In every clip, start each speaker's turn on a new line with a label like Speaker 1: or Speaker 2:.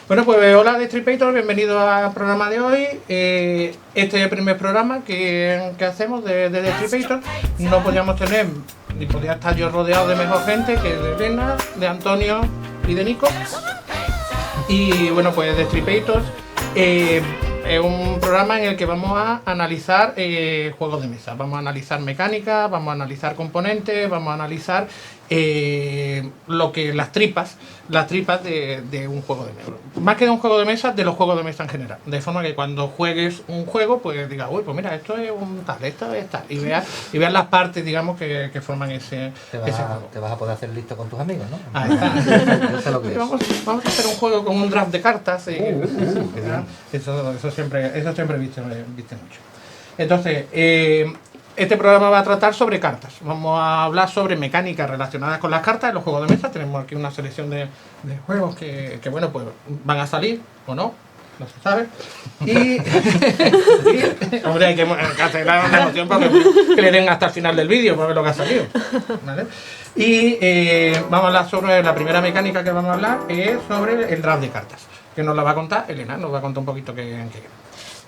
Speaker 1: Bueno, pues hola Destripator, bienvenidos al programa de hoy. Este es el primer programa que hacemos de Destripator. No podíamos tener, ni podía estar yo rodeado de mejor gente que de Elena, de Antonio y de Nico. Y bueno, pues Destripator es un programa en el que vamos a analizar juegos de mesa. Vamos a analizar mecánicas, vamos a analizar componentes, vamos a analizar las tripas de un juego de mesa. Más que de un juego de mesa, de los juegos de mesa en general. De forma que cuando juegues un juego, pues digas, uy, pues mira, esto es un tal, esto es tal. Y veas las partes, digamos, que forman ese juego.
Speaker 2: Te vas a poder hacer listo con tus amigos, ¿no?
Speaker 1: Ahí está.
Speaker 2: Eso es lo que es.
Speaker 1: Vamos a hacer un juego con un draft de cartas. Eso siempre viste mucho. Entonces, este programa va a tratar sobre cartas. Vamos a hablar sobre mecánicas relacionadas con las cartas en los juegos de mesa. Tenemos aquí una selección de juegos que bueno, pues van a salir o no se sabe. Y hombre, hay que acelerar una emoción para que le den hasta el final del vídeo para ver lo que ha salido, ¿vale? Y vamos a hablar sobre la primera mecánica que vamos a hablar, es sobre el draft de cartas, que nos la va a contar Elena, nos va a contar un poquito qué.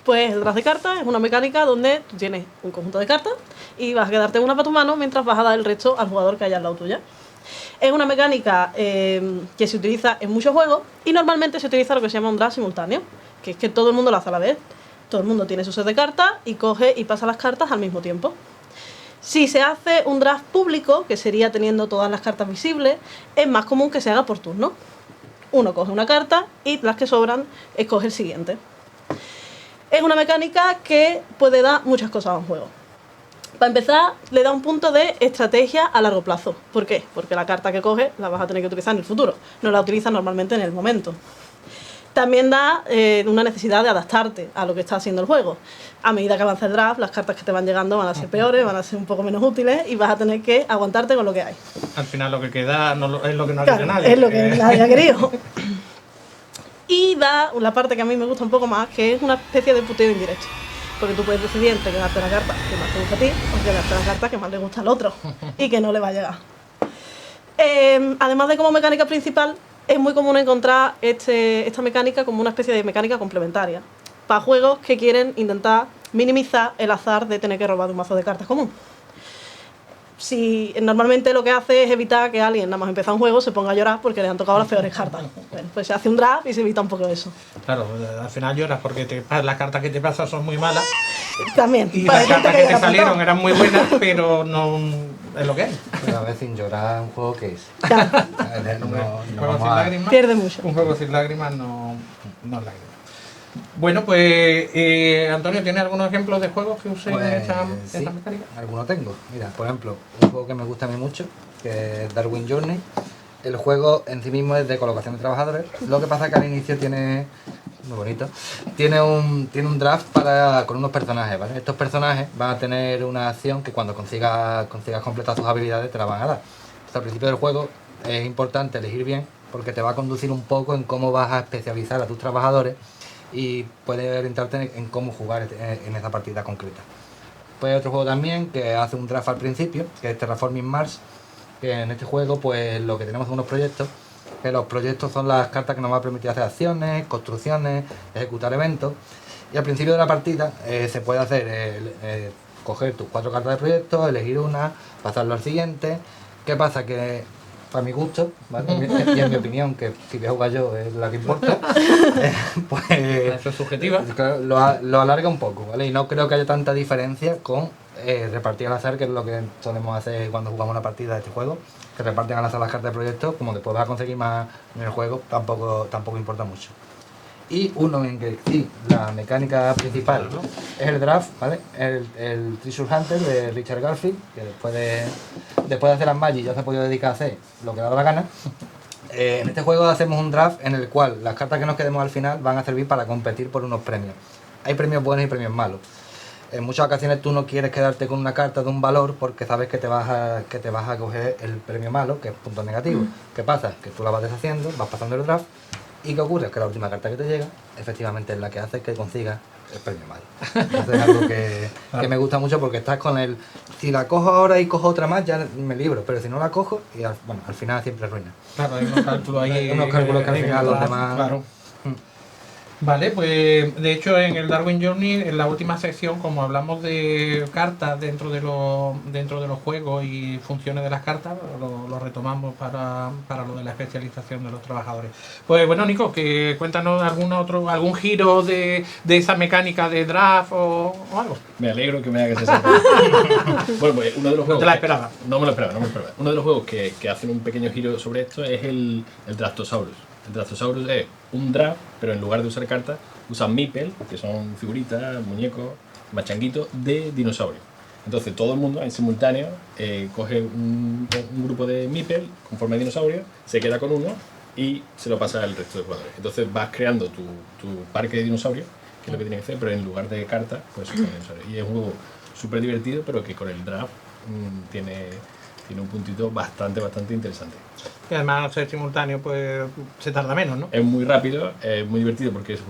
Speaker 3: Pues el draft de cartas es una mecánica donde tú tienes un conjunto de cartas y vas a quedarte una para tu mano mientras vas a dar el resto al jugador que haya al lado tuya. Es una mecánica que se utiliza en muchos juegos y normalmente se utiliza lo que se llama un draft simultáneo, que es que todo el mundo lo hace a la vez. Todo el mundo tiene su set de cartas y coge y pasa las cartas al mismo tiempo. Si se hace un draft público, que sería teniendo todas las cartas visibles, es más común que se haga por turno. Uno coge una carta y las que sobran escoge el siguiente. Es una mecánica que puede dar muchas cosas a un juego. Para empezar, le da un punto de estrategia a largo plazo. ¿Por qué? Porque la carta que coges la vas a tener que utilizar en el futuro. No la utilizas normalmente en el momento. También da una necesidad de adaptarte a lo que está haciendo el juego. A medida que avanza el draft, las cartas que te van llegando van a ser peores, van a ser un poco menos útiles y vas a tener que aguantarte con lo que hay.
Speaker 1: Al final lo que queda es lo que no ha
Speaker 3: querido
Speaker 1: nadie.
Speaker 3: Es lo que nadie ha querido. Y da la parte que a mí me gusta un poco más, que es una especie de puteo indirecto. Porque tú puedes decidir entre quedarte la carta que más te gusta a ti o quedarte la carta que más le gusta al otro y que no le va a llegar. Además de como mecánica principal, es muy común encontrar esta mecánica como una especie de mecánica complementaria para juegos que quieren intentar minimizar el azar de tener que robar un mazo de cartas común. Si normalmente lo que hace es evitar que alguien nada más empezar un juego se ponga a llorar porque le han tocado las peores cartas. Bueno, pues se hace un draft y se evita un poco eso.
Speaker 1: Claro, al final lloras porque las cartas que te pasan son muy malas.
Speaker 3: También.
Speaker 1: Y las cartas que te salieron eran muy buenas, pero no es lo que hay.
Speaker 2: Pero a veces sin llorar un juego que es.
Speaker 3: Claro.
Speaker 1: Un juego sin lágrimas.
Speaker 3: Pierde mucho.
Speaker 1: Un juego sin lágrimas no es lágrimas. Bueno, pues Antonio, ¿tiene algunos ejemplos de juegos que usen esta mecánica?
Speaker 2: Algunos tengo. Mira, por ejemplo, un juego que me gusta a mí mucho, que es Darwin Journey. El juego en sí mismo es de colocación de trabajadores. Lo que pasa es que al inicio tiene, muy bonito, tiene un draft con unos personajes, ¿vale? Estos personajes van a tener una acción que cuando consigas completar tus habilidades te la van a dar. Entonces, al principio del juego es importante elegir bien porque te va a conducir un poco en cómo vas a especializar a tus trabajadores y puede orientarte en cómo jugar en esa partida concreta. Pues hay otro juego también que hace un draft al principio, que es Terraforming Mars, que en este juego pues lo que tenemos son unos proyectos, que los proyectos son las cartas que nos van a permitir hacer acciones, construcciones, ejecutar eventos, y al principio de la partida se puede hacer coger tus 4 cartas de proyecto, elegir una, pasarlo al siguiente. ¿Qué pasa? Que para mi gusto, ¿vale? Y en mi opinión, que si voy a jugar yo es la que importa, pues
Speaker 1: eso es subjetiva.
Speaker 2: Lo alarga un poco, ¿vale? Y no creo que haya tanta diferencia con repartir al azar, que es lo que solemos hacer cuando jugamos una partida de este juego, que reparten al azar las cartas de proyecto, como después vas a conseguir más en el juego, tampoco importa mucho. Y uno en que sí, la mecánica principal es el draft, ¿vale? El Treasure Hunter de Richard Garfield, que después de hacer las Magic ya se ha podido dedicar a hacer lo que le da la gana. En este juego hacemos un draft en el cual las cartas que nos quedemos al final van a servir para competir por unos premios. Hay premios buenos y premios malos. En muchas ocasiones tú no quieres quedarte con una carta de un valor porque sabes que te vas a coger el premio malo, que es punto negativo. ¿Qué pasa? Que tú la vas deshaciendo, vas pasando el draft. ¿Y qué ocurre? Que la última carta que te llega, efectivamente es la que hace que consigas es premio mal. Entonces es algo que me gusta mucho porque estás con el... Si la cojo ahora y cojo otra más, ya me libro, pero si no la cojo, y al final siempre ruina.
Speaker 1: Claro, hay unos cálculos ahí.
Speaker 2: Hay unos cálculos que al final los demás...
Speaker 1: Claro. Vale, pues de hecho en el Darwin Journey, en la última sección, como hablamos de cartas dentro de los juegos y funciones de las cartas, lo retomamos para lo de la especialización de los trabajadores. Pues bueno, Nico, que cuéntanos algún giro de esa mecánica de draft o algo.
Speaker 4: Me alegro que me hagas esa. Bueno, pues uno de los juegos...
Speaker 1: No te la esperaba.
Speaker 4: No me lo esperaba. Uno de los juegos que hacen un pequeño giro sobre esto es el Draftosaurus. El Draftosaurus es un draft, pero en lugar de usar cartas, usan meeple, que son figuritas, muñecos, machanguitos de dinosaurios. Entonces todo el mundo en simultáneo coge un grupo de meeple con forma de dinosaurio, se queda con uno y se lo pasa al resto de jugadores. Entonces vas creando tu parque de dinosaurios, que es lo que tienes que hacer, pero en lugar de cartas, pues son dinosaurios. Y es un juego súper divertido, pero que con el draft tiene un puntito bastante interesante.
Speaker 1: Y además al ser simultáneo pues se tarda menos, ¿no?
Speaker 4: Es muy rápido, es muy divertido porque es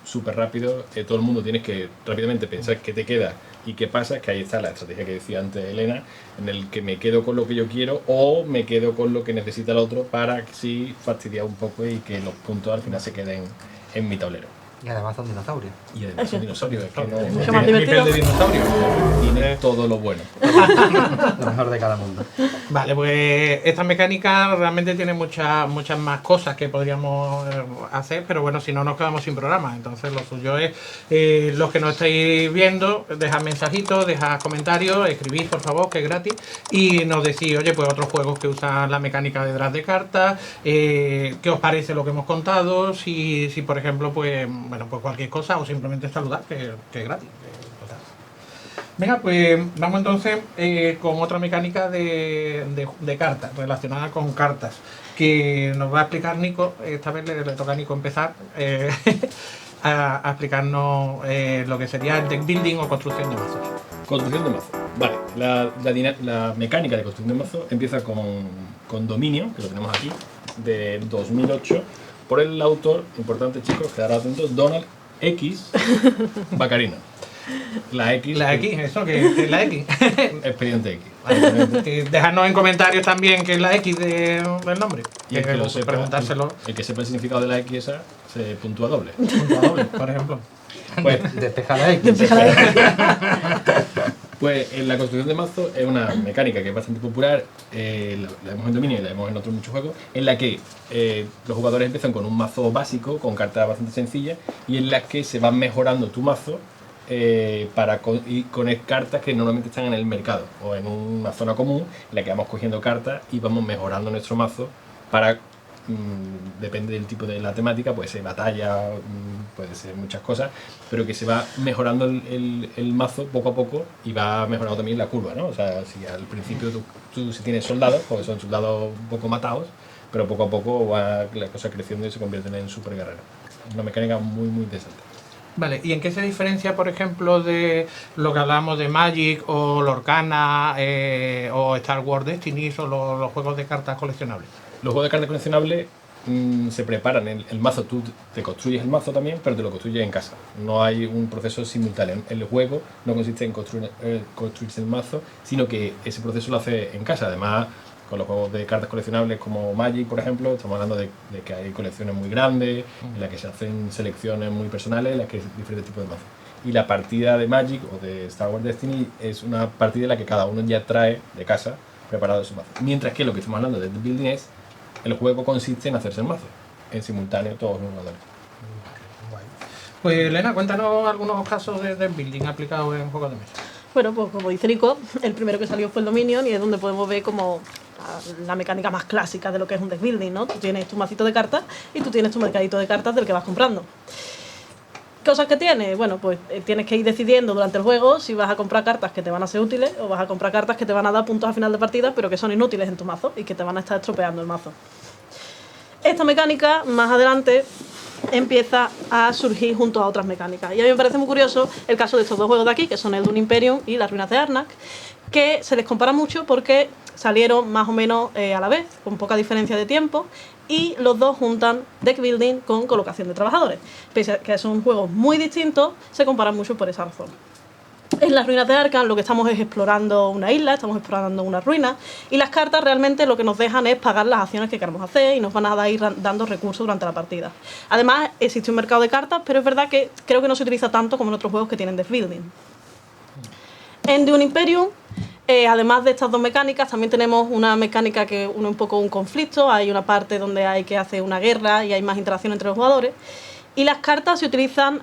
Speaker 4: súper rápido, todo el mundo tienes que rápidamente pensar qué te queda y qué pasa, que ahí está la estrategia que decía antes Elena, en el que me quedo con lo que yo quiero o me quedo con lo que necesita el otro para sí fastidiar un poco y que los puntos al final se queden en mi tablero.
Speaker 2: Y además son dinosaurios.
Speaker 4: Y además son dinosaurios, es que no
Speaker 3: Mucho más divertido.
Speaker 1: De dinosaurio.
Speaker 4: tiene todo lo bueno.
Speaker 2: Lo mejor de cada mundo.
Speaker 1: Vale, pues esta mecánica realmente tiene muchas más cosas que podríamos hacer, pero bueno, si no nos quedamos sin programa. Entonces lo suyo es, los que nos estáis viendo, dejad mensajitos, dejad comentarios, escribid por favor, que es gratis, y nos decís, oye, pues otros juegos que usan la mecánica de draft de cartas, qué os parece lo que hemos contado, si por ejemplo, pues cualquier cosa, o simplemente saludar, que es gratis. Total. Venga, pues vamos entonces con otra mecánica de cartas, relacionada con cartas, que nos va a explicar Nico. Esta vez le toca a Nico empezar a explicarnos lo que sería el deck building o construcción de mazos.
Speaker 4: Construcción de mazo. Vale, la mecánica de construcción de mazo empieza con Dominio, que lo tenemos aquí, de 2008, por el autor, importante chicos, quedar atentos, Donald X. Baccarino. La X.
Speaker 1: La X, eso, que es la X.
Speaker 4: Expediente X. Vale,
Speaker 1: Dejadnos en comentarios también qué es la X del nombre.
Speaker 4: y el que lo sepa,
Speaker 1: preguntárselo.
Speaker 4: el que sepa el significado de la X esa, se puntúa doble.
Speaker 1: Punto doble, por ejemplo.
Speaker 4: Pues,
Speaker 2: Despeja la X.
Speaker 4: Pues la construcción de mazo es una mecánica que es bastante popular, la vemos en Dominio y la vemos en otros muchos juegos, en la que los jugadores empiezan con un mazo básico, con cartas bastante sencillas, y en las que se van mejorando tu mazo con cartas que normalmente están en el mercado o en una zona común, en la que vamos cogiendo cartas y vamos mejorando nuestro mazo para... depende del tipo de la temática, puede ser batalla, puede ser muchas cosas, pero que se va mejorando el mazo poco a poco y va mejorando también la curva, ¿no? O sea, si al principio tú si tienes soldados, porque son soldados un poco matados, pero poco a poco va la cosa creciendo y se convierten en super guerreros. Es una mecánica muy interesante.
Speaker 1: Vale, ¿y en qué se diferencia, por ejemplo, de lo que hablábamos de Magic o Lorcana o Star Wars Destiny o los juegos de cartas coleccionables?
Speaker 4: Los juegos de cartas coleccionables se preparan, el mazo, tú te construyes el mazo también, pero te lo construyes en casa. No hay un proceso simultáneo. El juego no consiste en construirse el mazo, sino que ese proceso lo hace en casa. Además, con los juegos de cartas coleccionables como Magic, por ejemplo, estamos hablando de que hay colecciones muy grandes, en las que se hacen selecciones muy personales, en las que hay diferentes tipos de mazos. Y la partida de Magic o de Star Wars Destiny es una partida en la que cada uno ya trae de casa preparado su mazo. Mientras que lo que estamos hablando de building es el juego consiste en hacerse el mazo, en simultáneo todos los jugadores.
Speaker 1: Pues Elena, cuéntanos algunos casos de deck building aplicados en juegos de mesa.
Speaker 3: Bueno, pues como dice Nico, el primero que salió fue el Dominion y es donde podemos ver como la mecánica más clásica de lo que es un deck building, ¿no? Tú tienes tu macito de cartas y tú tienes tu mercadito de cartas del que vas comprando. ¿Cosas que tiene? Bueno, pues tienes que ir decidiendo durante el juego si vas a comprar cartas que te van a ser útiles o vas a comprar cartas que te van a dar puntos a final de partida pero que son inútiles en tu mazo y que te van a estar estropeando el mazo. Esta mecánica, más adelante, empieza a surgir junto a otras mecánicas. Y a mí me parece muy curioso el caso de estos dos juegos de aquí, que son el Dune Imperium y Las Ruinas de Arnak, que se les compara mucho porque salieron más o menos a la vez, con poca diferencia de tiempo, y los dos juntan deck building con colocación de trabajadores. Pese a que son juegos muy distintos, se comparan mucho por esa razón. En Las Ruinas de Arkham lo que estamos es explorando una isla, estamos explorando una ruina, y las cartas realmente lo que nos dejan es pagar las acciones que queremos hacer y nos van a ir dando recursos durante la partida. Además, existe un mercado de cartas, pero es verdad que creo que no se utiliza tanto como en otros juegos que tienen deck building. En Dune Imperium, además de estas dos mecánicas, también tenemos una mecánica que une un poco un conflicto. Hay una parte donde hay que hacer una guerra y hay más interacción entre los jugadores. Y las cartas se utilizan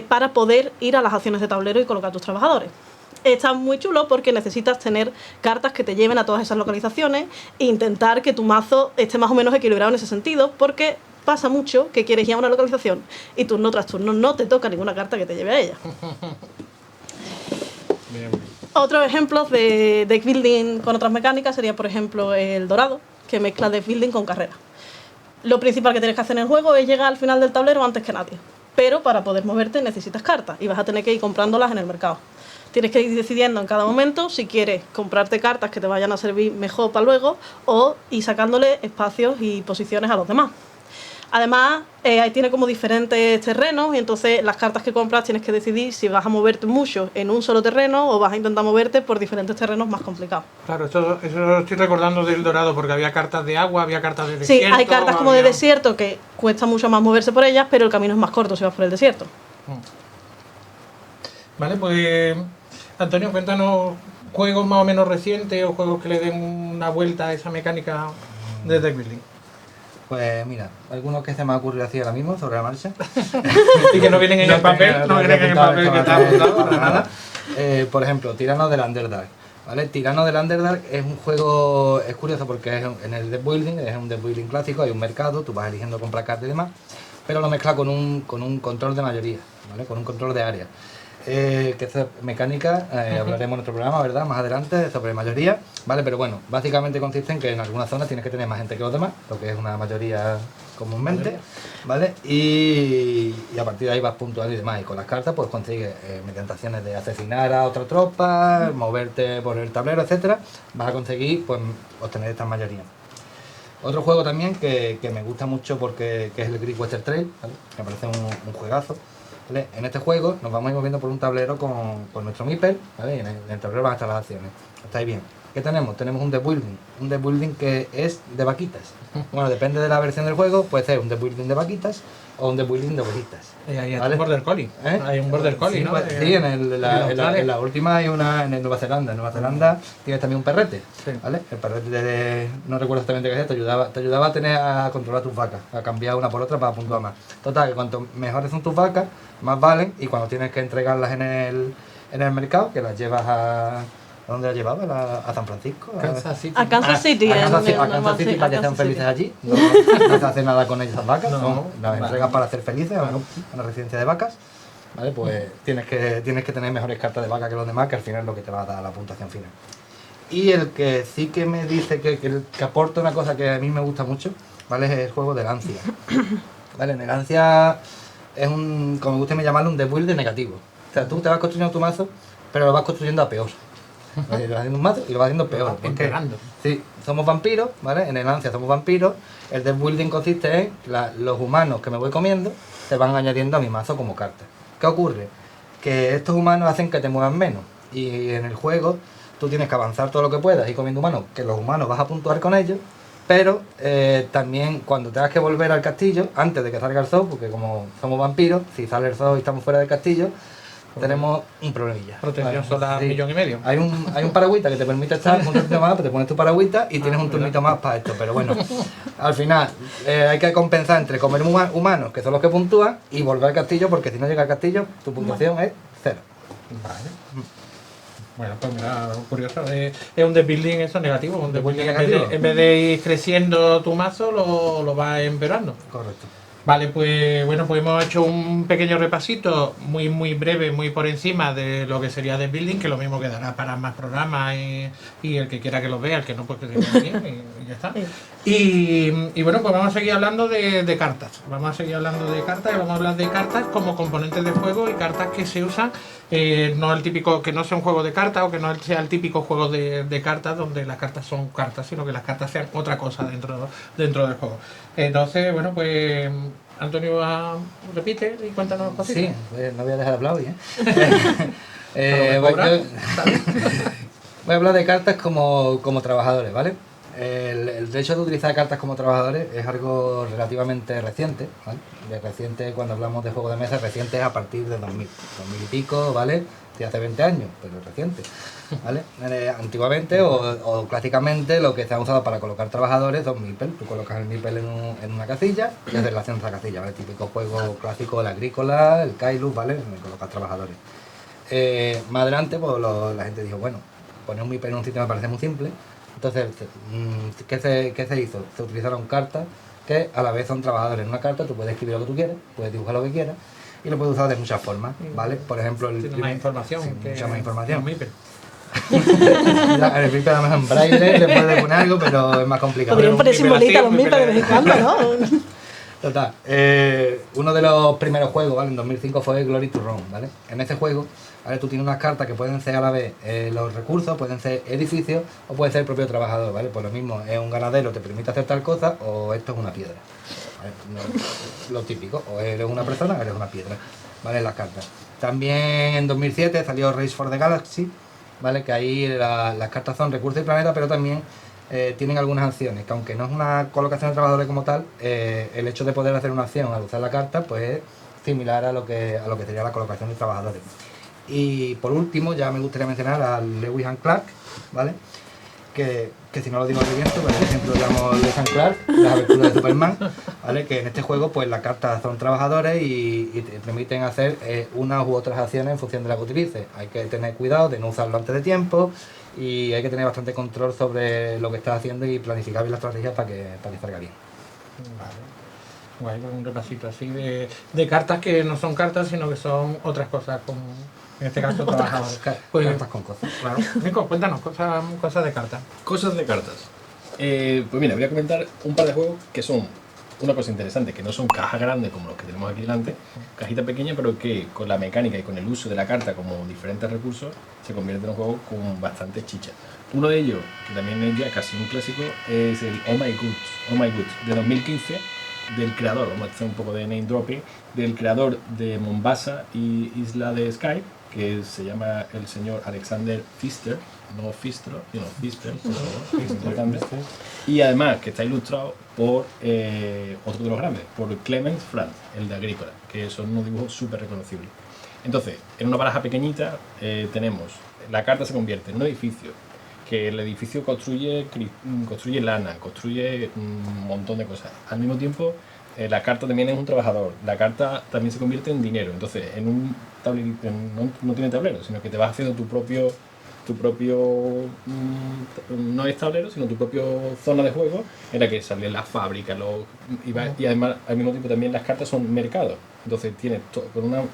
Speaker 3: para poder ir a las acciones de tablero y colocar tus trabajadores. Está muy chulo porque necesitas tener cartas que te lleven a todas esas localizaciones e intentar que tu mazo esté más o menos equilibrado en ese sentido, porque pasa mucho que quieres ir a una localización y turno tras turno no te toca ninguna carta que te lleve a ella. Otros ejemplos de deck building con otras mecánicas sería, por ejemplo, el Dorado, que mezcla deck building con carrera. Lo principal que tienes que hacer en el juego es llegar al final del tablero antes que nadie. Pero para poder moverte necesitas cartas y vas a tener que ir comprándolas en el mercado. Tienes que ir decidiendo en cada momento si quieres comprarte cartas que te vayan a servir mejor para luego o ir sacándole espacios y posiciones a los demás. Además, ahí tiene como diferentes terrenos y entonces las cartas que compras tienes que decidir si vas a moverte mucho en un solo terreno o vas a intentar moverte por diferentes terrenos más complicados.
Speaker 1: Claro, eso estoy recordando del Dorado porque había cartas de agua, había cartas de desierto.
Speaker 3: Sí, hay cartas como de desierto que cuesta mucho más moverse por ellas, pero el camino es más corto si vas por el desierto.
Speaker 1: Vale, pues Antonio, cuéntanos juegos más o menos recientes o juegos que le den una vuelta a esa mecánica de deck building.
Speaker 2: Pues mira, algunos que se me ha ocurrido así ahora mismo sobre la marcha.
Speaker 1: Y que no vienen en el papel, no vienen en el papel que está apuntado para nada.
Speaker 2: Por ejemplo, Tirano del Underdark. ¿Vale? Tirano del Underdark es un juego, es curioso porque es en el deck building, es un deck building clásico, hay un mercado, tú vas eligiendo comprar cartas y demás, pero lo mezcla con un control de mayoría, ¿vale? Con un control de área. Que esta mecánica, hablaremos en otro programa, ¿verdad? Más adelante, sobre mayoría, ¿vale? Pero bueno, básicamente consiste en que en algunas zonas tienes que tener más gente que los demás, lo que es una mayoría comúnmente, ¿vale? Y a partir de ahí vas puntuando y demás, y con las cartas pues consigues, mediante acciones de asesinar a otra tropa, moverte por el tablero, etcétera, vas a conseguir pues obtener estas mayorías. Otro juego también que me gusta mucho porque que es el Great Western Trail, ¿vale? Me parece un juegazo. ¿Vale? En este juego nos vamos a ir moviendo por un tablero con nuestro Meeple, ¿vale? Y en el tablero van a estar las acciones. ¿Estáis bien? ¿Qué tenemos? Tenemos un deck building que es de vaquitas. Bueno, depende de la versión del juego, puede ser un deck building de vaquitas o un deck building de ovejitas.
Speaker 1: Hay
Speaker 2: ¿vale?
Speaker 1: un Border Collie. Hay un Border Collie,
Speaker 2: sí,
Speaker 1: ¿no?
Speaker 2: Pues, sí, en la última hay una en Nueva Zelanda. En Nueva Zelanda tienes también un perrete, sí. ¿Vale? El perrete, no recuerdo exactamente qué es, te ayudaba a controlar tus vacas, a cambiar una por otra para puntuar más. Total, que cuanto mejores son tus vacas, más valen, y cuando tienes que entregarlas en el mercado, que las llevas a dónde las llevabas, a San Francisco,
Speaker 3: A Kansas City.
Speaker 2: a Kansas City para que sean felices allí. No se hace nada con esas vacas, no, las entregas para ser felices a una residencia de vacas. ¿Vale? Pues tienes que tener mejores cartas de vaca que los demás, que al final es lo que te va a dar la puntuación final. Y el que sí que me dice que aporta una cosa que a mí me gusta mucho, ¿vale? Es el juego del Lancia. ¿Vale? En el Lancia es como me gusta llamarlo, un deck build negativo. O sea, tú te vas construyendo tu mazo, pero lo vas construyendo a peor. ¿Vale? Lo vas haciendo un mazo y lo vas haciendo peor. Porque, sí, somos vampiros, ¿vale? En el Lancia somos vampiros. El deck building consiste en los humanos que me voy comiendo se van añadiendo a mi mazo como cartas. ¿Qué ocurre? Que estos humanos hacen que te muevan menos. Y en el juego tú tienes que avanzar todo lo que puedas y comiendo humanos, que los humanos vas a puntuar con ellos. Pero también cuando tengas que volver al castillo, antes de que salga el zoo, porque como somos vampiros, si sale el zoo y estamos fuera del castillo, tenemos un problemilla.
Speaker 1: Protección solar,
Speaker 2: sí.
Speaker 1: 1,5 millones.
Speaker 2: Hay un paragüita que te permite estar un turnito más, te pones tu paragüita y tienes un turnito más para esto. Pero bueno, al final hay que compensar entre comer humanos, que son los que puntúan, y volver al castillo, porque si no llega al castillo, tu puntuación es 0.
Speaker 1: Vale. Bueno, pues mira, curioso. Es un deck building eso negativo. Un deck building en vez de ir creciendo tu mazo, lo vas empeorando.
Speaker 2: Correcto.
Speaker 1: Vale, pues bueno, pues hemos hecho un pequeño repasito muy breve, muy por encima de lo que sería deck building, que lo mismo quedará para más programas y el que quiera que lo vea, el que no, pues que se quede bien. y ya está.
Speaker 3: Sí.
Speaker 1: Y bueno, pues vamos a seguir hablando de cartas. Vamos a seguir hablando de cartas y vamos a hablar de cartas como componentes de juego y cartas que se usan, no el típico, que no sea un juego de cartas o que no sea el típico juego de cartas donde las cartas son cartas, sino que las cartas sean otra cosa dentro del juego. Entonces, bueno, pues Antonio repite y cuéntanos cositas.
Speaker 2: Sí, pues no voy a dejar de hablar hoy, voy a hablar de cartas como trabajadores, ¿vale? El hecho de utilizar cartas como trabajadores es algo relativamente reciente, ¿vale? De reciente, cuando hablamos de juego de mesa, reciente es a partir de 2000 y pico, ¿vale? De hace 20 años, pero reciente, ¿vale? Antiguamente o clásicamente lo que se ha usado para colocar trabajadores son meeples. Tú colocas el meeple en una casilla y haces la acción de esa casilla, ¿vale? Típico juego clásico, el agrícola, el Kailus, ¿vale? Me colocas trabajadores. Más adelante, pues la gente dijo, bueno, poner un meeple en un sitio me parece muy simple. Entonces, ¿qué se hizo? Se utilizaron cartas que a la vez son trabajadores. En una carta tú puedes escribir lo que tú quieras, puedes dibujar lo que quieras y lo puedes usar de muchas formas, ¿vale? Por ejemplo,
Speaker 1: Tiene más información.
Speaker 2: Sí,
Speaker 1: que
Speaker 2: mucha más información.
Speaker 1: un meeple.
Speaker 2: El meeple además en braille le puedes poner algo, pero es más complicado.
Speaker 3: Podrían poner
Speaker 1: un
Speaker 3: simbolitas a los
Speaker 1: meeple
Speaker 3: meeples de vez en cuando, ¿no?
Speaker 2: Total, uno de los primeros juegos, ¿vale? En 2005 fue Glory to Rome, ¿vale? En ese juego, ¿vale? Tú tienes unas cartas que pueden ser a la vez los recursos, pueden ser edificios o puede ser el propio trabajador, ¿vale? Pues lo mismo, es un ganadero, te permite hacer tal cosa o esto es una piedra, ¿vale? Lo típico, o eres una persona o eres una piedra, ¿vale? Las cartas. También en 2007 salió Race for the Galaxy, ¿vale? Que ahí las cartas son recursos y planeta, pero también tienen algunas acciones, que aunque no es una colocación de trabajadores como tal, el hecho de poder hacer una acción al usar la carta, pues es similar a lo que sería la colocación de trabajadores. Y por último, ya me gustaría mencionar a Lewis and Clark, ¿vale? Que si no lo digo bien, pues yo siempre lo llamo Lewis and Clark, las aventuras de Superman, ¿vale? Que en este juego, pues las cartas son trabajadores y te permiten hacer unas u otras acciones en función de la que utilices. Hay que tener cuidado de no usarlo antes de tiempo y hay que tener bastante control sobre lo que estás haciendo y planificar bien la estrategia para que salga bien.
Speaker 1: Vale. Guay, pues un repasito así de cartas que no son cartas, sino que son otras cosas, como en este caso trabajadores. Pues,
Speaker 2: Cartas con cosas.
Speaker 1: claro. Nico, cuéntanos cosas de cartas.
Speaker 4: Cosas de cartas. Pues mira, voy a comentar un par de juegos que son una cosa interesante, que no son cajas grandes como los que tenemos aquí delante, cajita pequeña, pero que con la mecánica y con el uso de la carta como diferentes recursos se convierte en un juego con bastante chicha. Uno de ellos, que también es ya casi un clásico, es el Oh My Goods de 2015, del creador, vamos a hacer un poco de name dropping, del creador de Mombasa y Isla de Skye, que se llama el señor Alexander Pfister, no Fistro, sino Pfister, es importante. Y además que está ilustrado por otro de los grandes, por Clemens Franz, el de Agrícola, que son unos dibujos súper reconocibles. Entonces, en una baraja pequeñita tenemos, la carta se convierte en un edificio, que el edificio construye lana, construye un montón de cosas. Al mismo tiempo, la carta también es un trabajador. La carta también se convierte en dinero. Entonces, en un tablerito, no tiene tablero, sino que te vas haciendo tu propio no es tablero, sino tu propia zona de juego en la que sale la fábrica. Y además, al mismo tiempo, también las cartas son mercados. Entonces, tienes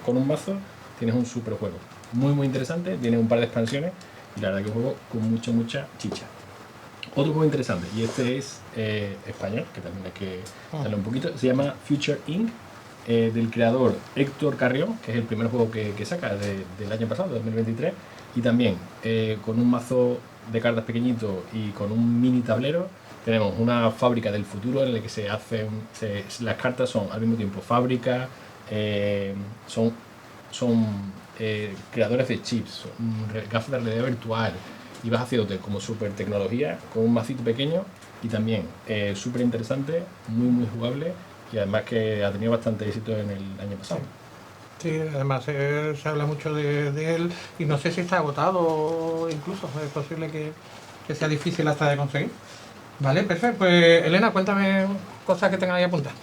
Speaker 4: con un mazo tienes un super juego. Muy, muy interesante. Tiene un par de expansiones. Y la verdad que es un juego con mucha chicha. Otro juego interesante, y este es español, que también hay que darle un poquito, se llama Future Inc., del creador Héctor Carrión, que es el primer juego que saca del año pasado, 2023, y también con un mazo de cartas pequeñito y con un mini tablero, tenemos una fábrica del futuro en la que las cartas son al mismo tiempo fábrica, son creadores de chips, gafas de realidad virtual, y vas haciéndote como super tecnología con un macito pequeño y también súper interesante, muy jugable y además que ha tenido bastante éxito en el año pasado.
Speaker 1: Sí, además se habla mucho de él y no sé si está agotado incluso, es posible que sea difícil hasta de conseguir. Vale, perfecto. Pues Elena, cuéntame cosas que tengas ahí apuntadas.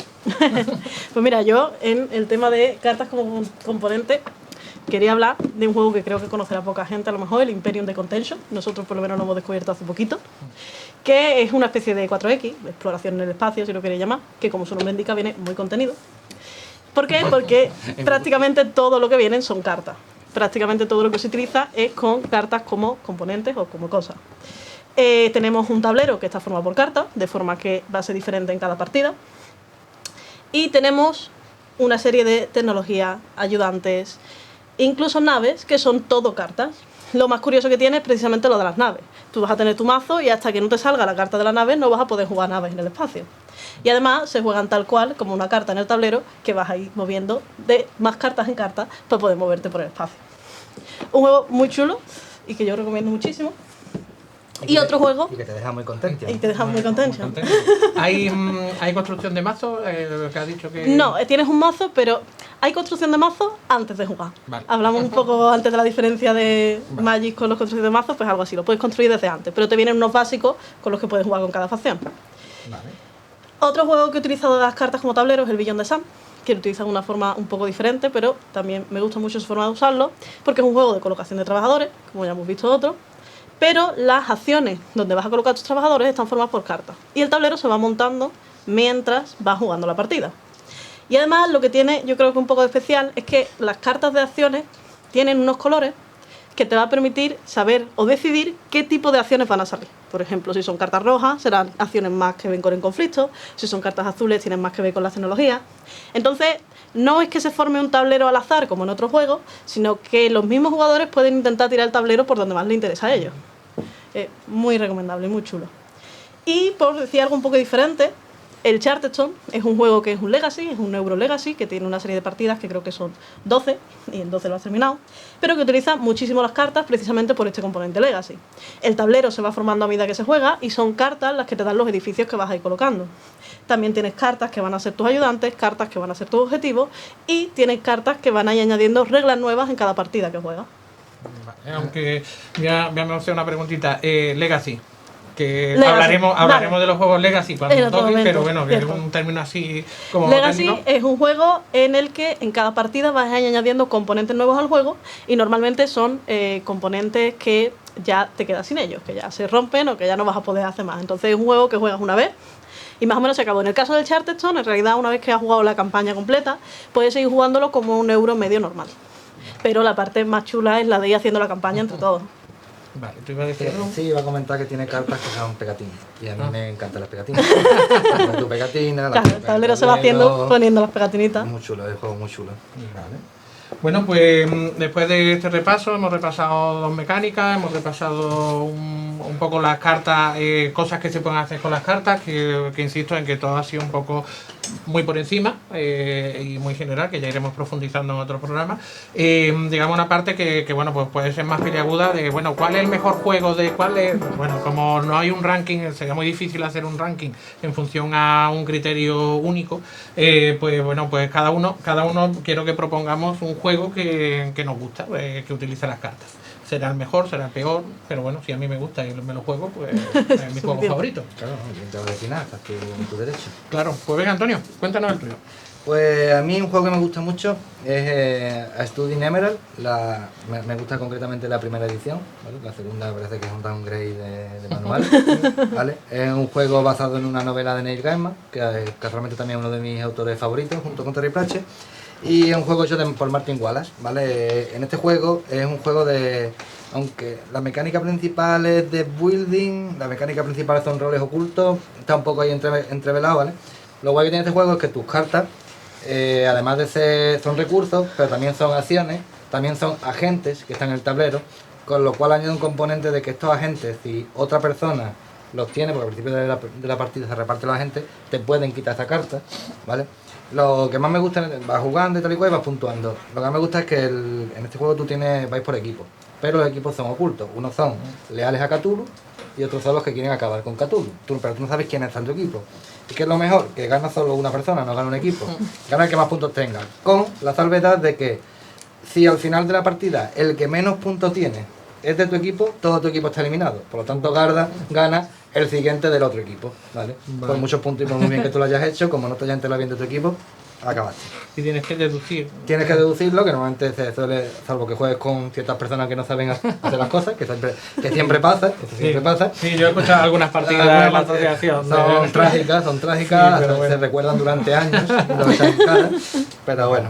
Speaker 3: Pues mira, yo en el tema de cartas como componente quería hablar de un juego que creo que conocerá poca gente, a lo mejor, el Imperium de Contention. Nosotros por lo menos lo hemos descubierto hace poquito. Que es una especie de 4X, de exploración en el espacio, si lo queréis llamar, que como su nombre indica viene muy contenido. ¿Por qué? Porque prácticamente todo lo que vienen son cartas. prácticamente todo lo que se utiliza es con cartas como componentes o como cosas. Tenemos un tablero que está formado por cartas, de forma que va a ser diferente en cada partida. Y tenemos una serie de tecnologías, ayudantes, incluso naves, que son todo cartas. Lo más curioso que tiene es precisamente lo de las naves. Tú vas a tener tu mazo y hasta que no te salga la carta de la nave no vas a poder jugar naves en el espacio. Y además se juegan tal cual como una carta en el tablero que vas a ir moviendo de más cartas en cartas para poder moverte por el espacio. Un juego muy chulo y que yo recomiendo muchísimo. Y otro juego...
Speaker 2: Y que te deja muy contento.
Speaker 3: Y te deja muy contento.
Speaker 1: ¿Hay construcción de mazo? Que has dicho que...
Speaker 3: No, tienes un mazo, pero hay construcción de mazo antes de jugar.
Speaker 1: Vale.
Speaker 3: Hablamos un poco antes de la diferencia de Magic con los construcciones de mazo, pues algo así, lo puedes construir desde antes, pero te vienen unos básicos con los que puedes jugar con cada facción.
Speaker 1: Vale.
Speaker 3: Otro juego que he utilizado las cartas como tablero es el Beyond the Sun, que lo utiliza de una forma un poco diferente, pero también me gusta mucho su forma de usarlo, porque es un juego de colocación de trabajadores, como ya hemos visto otros, pero las acciones donde vas a colocar tus trabajadores están formadas por cartas. Y el tablero se va montando mientras vas jugando la partida. Y además lo que tiene, yo creo que un poco de especial, es que las cartas de acciones tienen unos colores que te va a permitir saber o decidir qué tipo de acciones van a salir. Por ejemplo, si son cartas rojas, serán acciones más que ven con el conflicto. Si son cartas azules, tienen más que ver con las tecnologías. Entonces, no es que se forme un tablero al azar como en otros juegos, sino que los mismos jugadores pueden intentar tirar el tablero por donde más les interesa a ellos. Muy recomendable, muy chulo. Y por decir algo un poco diferente, el Charterstone es un juego que es un Legacy, es un Euro Legacy, que tiene una serie de partidas que creo que son 12, y en 12 lo has terminado, pero que utiliza muchísimo las cartas precisamente por este componente Legacy. El tablero se va formando a medida que se juega y son cartas las que te dan los edificios que vas a ir colocando. También tienes cartas que van a ser tus ayudantes, cartas que van a ser tus objetivos y tienes cartas que van a ir añadiendo reglas nuevas en cada partida que juegas.
Speaker 1: Vale, aunque ya me hace una preguntita. Legacy. Que
Speaker 3: Legacy,
Speaker 1: hablaremos
Speaker 3: vale.
Speaker 1: de los juegos Legacy cuando
Speaker 3: En
Speaker 1: nos
Speaker 3: otro
Speaker 1: toque,
Speaker 3: momento,
Speaker 1: pero bueno, que es
Speaker 3: cierto.
Speaker 1: un término así como
Speaker 3: Legacy
Speaker 1: técnico.
Speaker 3: es un juego en el que en cada partida vas a ir añadiendo componentes nuevos al juego y normalmente son componentes que ya te quedas sin ellos, que ya se rompen o que ya no vas a poder hacer más. Entonces es un juego que juegas una vez y más o menos se acabó. En el caso del Charterstone, en realidad una vez que has jugado la campaña completa, puedes seguir jugándolo como un euro medio normal. Pero la parte más chula es la de ir haciendo la campaña entre todos.
Speaker 1: Vale, tú ibas a decir algo.
Speaker 2: Sí, iba a comentar que tiene cartas que son pegatinas. Y a mí me encantan las pegatinas. Tu pegatina,
Speaker 3: Claro, el tablero se va haciendo poniendo las pegatinitas.
Speaker 2: Muy chulo, es un juego muy chulo.
Speaker 1: Vale. Bueno, pues después de este repaso hemos repasado dos mecánicas, hemos repasado un poco las cartas, cosas que se pueden hacer con las cartas, que insisto en que todo ha sido un poco muy por encima y muy general, que ya iremos profundizando en otro programa. Digamos una parte que bueno, pues puede ser más peliaguda de, bueno, ¿cuál es el mejor juego? De cuál es, bueno, como no hay un ranking, sería muy difícil hacer un ranking en función a un criterio único, pues bueno, pues cada uno quiero que propongamos un juego que nos gusta, que utilice las cartas. Será el mejor, será el peor, pero bueno, si a mí me gusta y me lo juego, pues es mi juego favorito.
Speaker 2: Claro, bien te voy a decir nada, estás tú en tu derecho.
Speaker 1: Claro, pues venga Antonio, cuéntanos el tuyo.
Speaker 2: Pues a mí un juego que me gusta mucho es A Study in Emerald. Me gusta concretamente la primera edición, ¿vale? La segunda parece que es un downgrade de manual, ¿vale? Es un juego basado en una novela de Neil Gaiman, que casualmente también es uno de mis autores favoritos, junto con Terry Pratchett. Y es un juego hecho por Martin Wallace, ¿vale? En este juego es un juego de... Aunque la mecánica principal es de building, la mecánica principal son roles ocultos, está un poco ahí entrevelado, ¿vale? Lo guay que tiene este juego es que tus cartas, además de ser, son recursos, pero también son acciones, también son agentes que están en el tablero, con lo cual añade un componente de que estos agentes, si otra persona los tiene, porque al principio de la partida se reparte la gente, te pueden quitar esa carta, ¿vale? Lo que más me gusta, vas jugando y tal y cual y vas puntuando. Lo que más me gusta es que en este juego vais por equipos, pero los equipos son ocultos. Unos son leales a Cthulhu y otros son los que quieren acabar con Cthulhu. Pero tú no sabes quién está en tu equipo. ¿Y qué es lo mejor? Que gana solo una persona, no gana un equipo. Gana el que más puntos tenga. Con la salvedad de que si al final de la partida el que menos puntos tiene es de tu equipo, todo tu equipo está eliminado. Por lo tanto, gana el siguiente del otro equipo, ¿vale? Por muchos puntos y por muy bien que tú lo hayas hecho, como no te hayas enterado bien de tu equipo, acabaste.
Speaker 1: Y tienes que deducir.
Speaker 2: Tienes que deducirlo, que normalmente se suele, salvo que juegues con ciertas personas que no saben hacer las cosas, que siempre pasa, eso siempre pasa.
Speaker 1: Sí, yo he escuchado algunas partidas de la asociación.
Speaker 2: Son trágicas,
Speaker 1: Sí, pero
Speaker 2: se
Speaker 1: bueno.
Speaker 2: recuerdan durante años, lo echan en cara, pero bueno.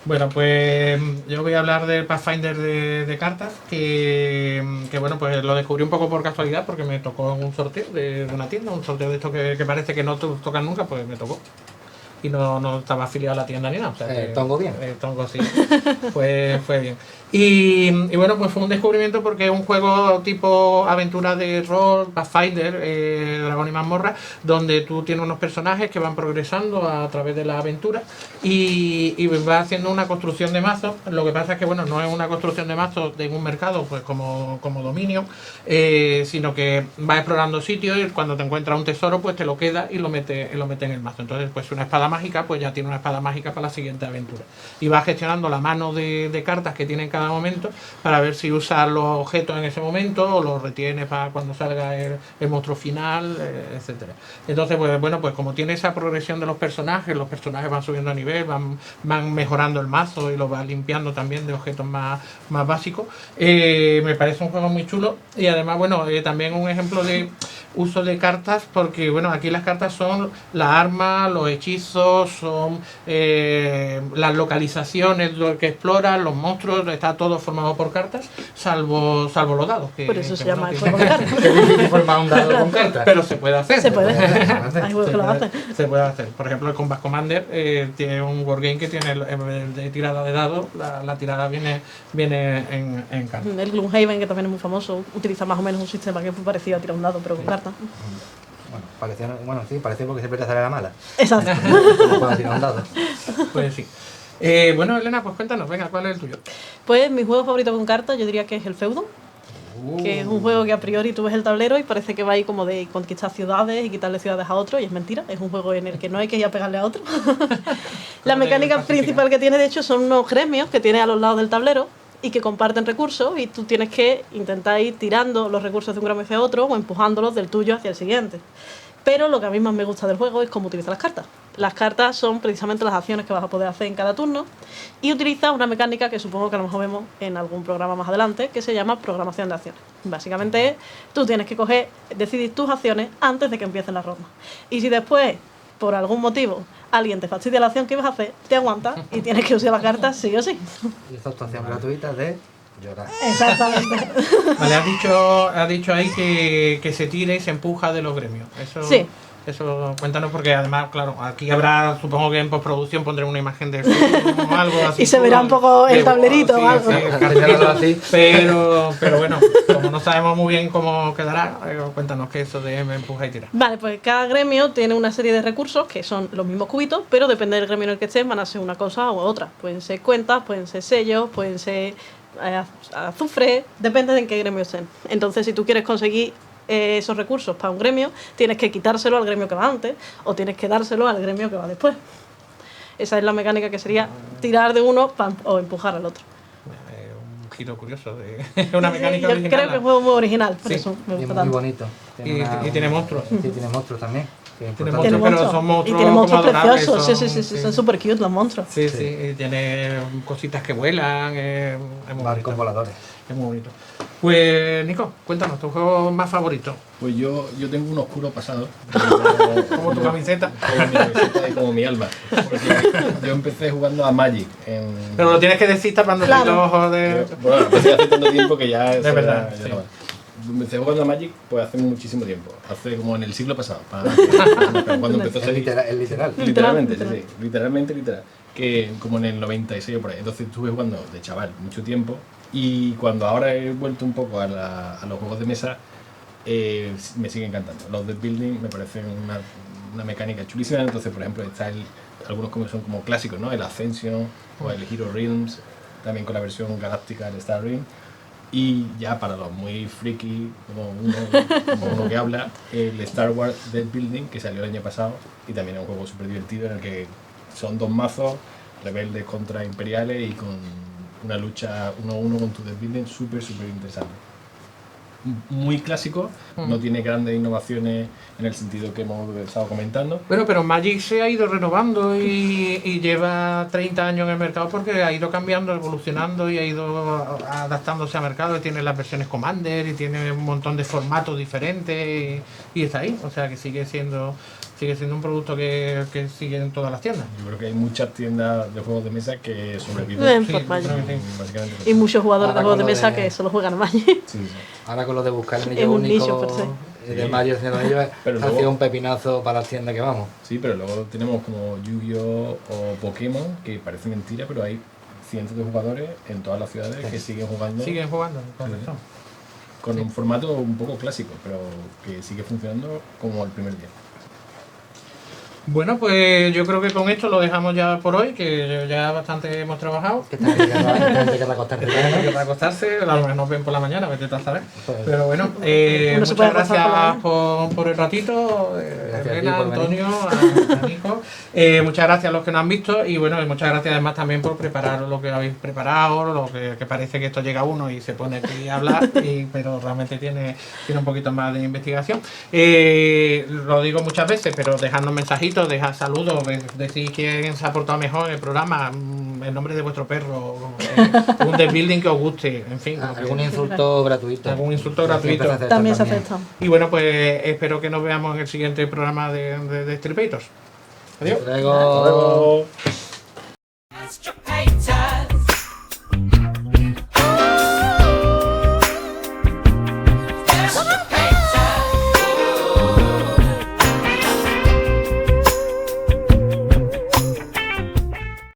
Speaker 1: Bueno, pues yo voy a hablar del Pathfinder de cartas, que bueno, pues lo descubrí un poco por casualidad porque me tocó en un sorteo de una tienda, un sorteo de estos que parece que no te tocan nunca, pues me tocó. Y no estaba afiliado a la tienda ni nada. O sea,
Speaker 2: Tongo bien.
Speaker 1: Tongo sí. Pues fue bien. Y bueno, pues fue un descubrimiento porque es un juego tipo aventura de rol, Pathfinder, Dragón y Mazmorra, donde tú tienes unos personajes que van progresando a través de la aventura y vas haciendo una construcción de mazos. Lo que pasa es que bueno, no es una construcción de mazos de un mercado pues como dominio, sino que vas explorando sitios y cuando te encuentras un tesoro pues te lo quedas y lo metes en el mazo. Entonces pues una espada mágica pues ya tiene una espada mágica para la siguiente aventura. Y vas gestionando la mano de cartas que tiene en cada momento para ver si usas los objetos en ese momento o los retienes para cuando salga el monstruo final, etcétera. Entonces pues bueno, pues como tiene esa progresión de los personajes van subiendo a nivel, van mejorando el mazo y lo vas limpiando también de objetos más básicos. Me parece un juego muy chulo y además bueno, también un ejemplo de uso de cartas, porque bueno, aquí las cartas son las armas, los hechizos, son las localizaciones que exploran, los monstruos, está todo formado por cartas, salvo los dados.
Speaker 3: Por eso se
Speaker 1: bueno,
Speaker 3: llama el juego de cartas.
Speaker 1: que es difícil formar un dado con cartas, pero se puede hacer.
Speaker 3: Se puede. Hay juegos que lo hacen.
Speaker 1: Se puede hacer. Por ejemplo, el Combat Commander tiene un wargame que tiene el de tirada de dados, la tirada viene en cartas.
Speaker 3: El Gloomhaven, que también es muy famoso, utiliza más o menos un sistema que es muy parecido a tirar un dado, pero con cartas.
Speaker 2: Bueno, sí, parecía porque siempre te sale la mala.
Speaker 3: Exacto.
Speaker 2: Como cuando tiras un dado.
Speaker 1: Pues sí. Bueno, Elena, pues cuéntanos, venga, ¿cuál es el tuyo?
Speaker 3: Pues mi juego favorito con cartas yo diría que es el Feudo, que es un juego que a priori tú ves el tablero y parece que va ahí como de conquistar ciudades y quitarle ciudades a otro, y es mentira, es un juego en el que no hay que ir a pegarle a otro. La mecánica principal que tiene de hecho son unos gremios que tiene a los lados del tablero y que comparten recursos y tú tienes que intentar ir tirando los recursos de un gremio hacia otro o empujándolos del tuyo hacia el siguiente. Pero lo que a mí más me gusta del juego es cómo utilizar las cartas. Las cartas son precisamente las acciones que vas a poder hacer en cada turno y utiliza una mecánica que supongo que a lo mejor vemos en algún programa más adelante, que se llama programación de acciones. Básicamente es, tú tienes que decidir tus acciones antes de que empiecen las rondas. Y si después, por algún motivo, alguien te fastidia la acción que ibas a hacer, te aguantas y tienes que usar las cartas sí o sí.
Speaker 2: Y esta actuación gratuita de llorar.
Speaker 3: Exactamente.
Speaker 1: Vale, has dicho ahí que se tira y se empuja de los gremios. Eso,
Speaker 3: Sí.
Speaker 1: Eso cuéntanos, porque además, claro, aquí habrá, supongo que en postproducción pondré una imagen de Facebook o algo así.
Speaker 3: Y se verá un poco el tablerito o algo.
Speaker 1: Sí, pero bueno, como no sabemos muy bien cómo quedará, cuéntanos qué es eso de empuja y tira.
Speaker 3: Vale, pues cada gremio tiene una serie de recursos que son los mismos cubitos, pero depende del gremio en el que estén, van a ser una cosa u otra. Pueden ser cuentas, pueden ser sellos, pueden ser azufre, depende de en qué gremio estén. Entonces, si tú quieres conseguir esos recursos para un gremio, tienes que quitárselo al gremio que va antes o tienes que dárselo al gremio que va después. Esa es la mecánica, que sería tirar de uno o empujar al otro.
Speaker 1: Un giro curioso, de una mecánica
Speaker 3: Yo
Speaker 1: original.
Speaker 3: creo que es un juego muy original, por
Speaker 1: Sí.
Speaker 3: eso me
Speaker 2: Y
Speaker 3: gusta
Speaker 2: muy
Speaker 3: tanto.
Speaker 2: bonito.
Speaker 1: Y tiene monstruos.
Speaker 2: Sí, tiene monstruos también. que es
Speaker 1: Tiene
Speaker 2: importante.
Speaker 1: monstruos, pero son monstruos
Speaker 3: y tiene monstruos
Speaker 1: como adorables,
Speaker 3: preciosos, sí,
Speaker 1: son-
Speaker 3: son súper cute los monstruos.
Speaker 1: Sí, y tiene cositas que vuelan, es muy
Speaker 2: Barcos
Speaker 1: bonito.
Speaker 2: voladores.
Speaker 1: Es muy bonito. Pues, Nico, cuéntanos, tu juego más favorito.
Speaker 4: Pues yo tengo un oscuro pasado.
Speaker 1: Como tu camiseta.
Speaker 4: Como mi camiseta y como mi alma. Porque yo empecé jugando a Magic.
Speaker 1: Pero lo tienes que decir tapando
Speaker 3: Claro.
Speaker 1: los ojos de...
Speaker 4: Bueno, pues hace tanto tiempo que ya...
Speaker 1: De verdad, sí.
Speaker 4: Empecé jugando a Magic pues hace muchísimo tiempo. Hace como en el siglo pasado. Cuando empezó a
Speaker 2: Es
Speaker 4: salir...
Speaker 2: literal. Es literal.
Speaker 4: Literalmente,
Speaker 3: Literal.
Speaker 4: sí, literalmente literal. Que como en el 96 o por ahí. Entonces estuve jugando de chaval mucho tiempo. Y cuando ahora he vuelto un poco a los juegos de mesa, me sigue encantando. Los deck building me parecen una mecánica chulísima. Entonces, por ejemplo, está algunos como son como clásicos, ¿no? El Ascension o el Hero Realms, también con la versión galáctica del Star Ring. Y ya para los muy friki, como uno que habla, el Star Wars Deck Building, que salió el año pasado, y también es un juego súper divertido en el que son dos mazos, rebeldes contra imperiales y con una lucha 1-1 con tu Deck Building súper interesante. Muy clásico, no tiene grandes innovaciones en el sentido que hemos estado comentando.
Speaker 1: Bueno, pero Magic se ha ido renovando y lleva 30 años en el mercado porque ha ido cambiando, evolucionando y ha ido adaptándose al mercado. Y tiene las versiones Commander y tiene un montón de formatos diferentes y está ahí. O sea que sigue siendo sigue siendo un producto que sigue en todas las tiendas.
Speaker 4: Yo creo que hay muchas tiendas de juegos de mesa que sobreviven.
Speaker 3: Por
Speaker 1: Sí,
Speaker 3: Magic.
Speaker 1: creo que sí.
Speaker 4: Básicamente por
Speaker 3: Y
Speaker 4: eso.
Speaker 3: muchos jugadores
Speaker 2: Ahora
Speaker 3: de juegos de
Speaker 2: con lo
Speaker 3: mesa
Speaker 2: de-
Speaker 3: que solo juegan a Magic.
Speaker 4: Sí, sí.
Speaker 2: Ahora con lo de buscar el
Speaker 3: Es
Speaker 2: anillo
Speaker 3: un nicho
Speaker 2: único
Speaker 3: per se.
Speaker 2: de
Speaker 4: Sí.
Speaker 2: Mario haciendo ellos,
Speaker 4: Pero
Speaker 2: ha
Speaker 4: luego-
Speaker 2: sido un pepinazo para las tiendas que vamos.
Speaker 4: Sí, pero luego tenemos como Yu-Gi-Oh! O Pokémon, que parece mentira, pero hay cientos de jugadores en todas las ciudades que siguen jugando
Speaker 1: Siguen jugando, correcto.
Speaker 4: con un formato un poco clásico, pero que sigue funcionando como el primer día.
Speaker 1: Bueno, pues yo creo que con esto lo dejamos ya por hoy, que ya bastante hemos trabajado.
Speaker 2: Que esta gente que acostar
Speaker 1: Hay que acostarse, a lo mejor nos ven por la mañana, vete tú a saber.
Speaker 2: Pues,
Speaker 1: Pero bueno,
Speaker 3: Uno se
Speaker 1: muchas
Speaker 3: puede acostar
Speaker 1: gracias
Speaker 3: por la
Speaker 1: por el ratito,
Speaker 2: Gracias a ti
Speaker 1: Elena,
Speaker 2: por venir.
Speaker 1: Antonio, a Nico. Muchas gracias a los que nos han visto y bueno, y muchas gracias además también por preparar lo que habéis preparado, lo que parece que esto llega a uno y se pone aquí a hablar, pero realmente tiene un poquito más de investigación. Lo digo muchas veces, pero dejadnos mensajitos, dejad saludos, decir quién se ha portado mejor en el programa, el nombre de vuestro perro, un desbuilding que os guste, en fin. lo que-
Speaker 2: algún insulto gratuito.
Speaker 1: Algún insulto
Speaker 2: Siempre
Speaker 1: gratuito.
Speaker 2: aceptan
Speaker 3: También se acepta.
Speaker 1: Y bueno, pues espero que nos veamos en el siguiente programa de Stripators. Adiós.
Speaker 2: Luego.
Speaker 4: Hasta luego.
Speaker 5: Let's jump.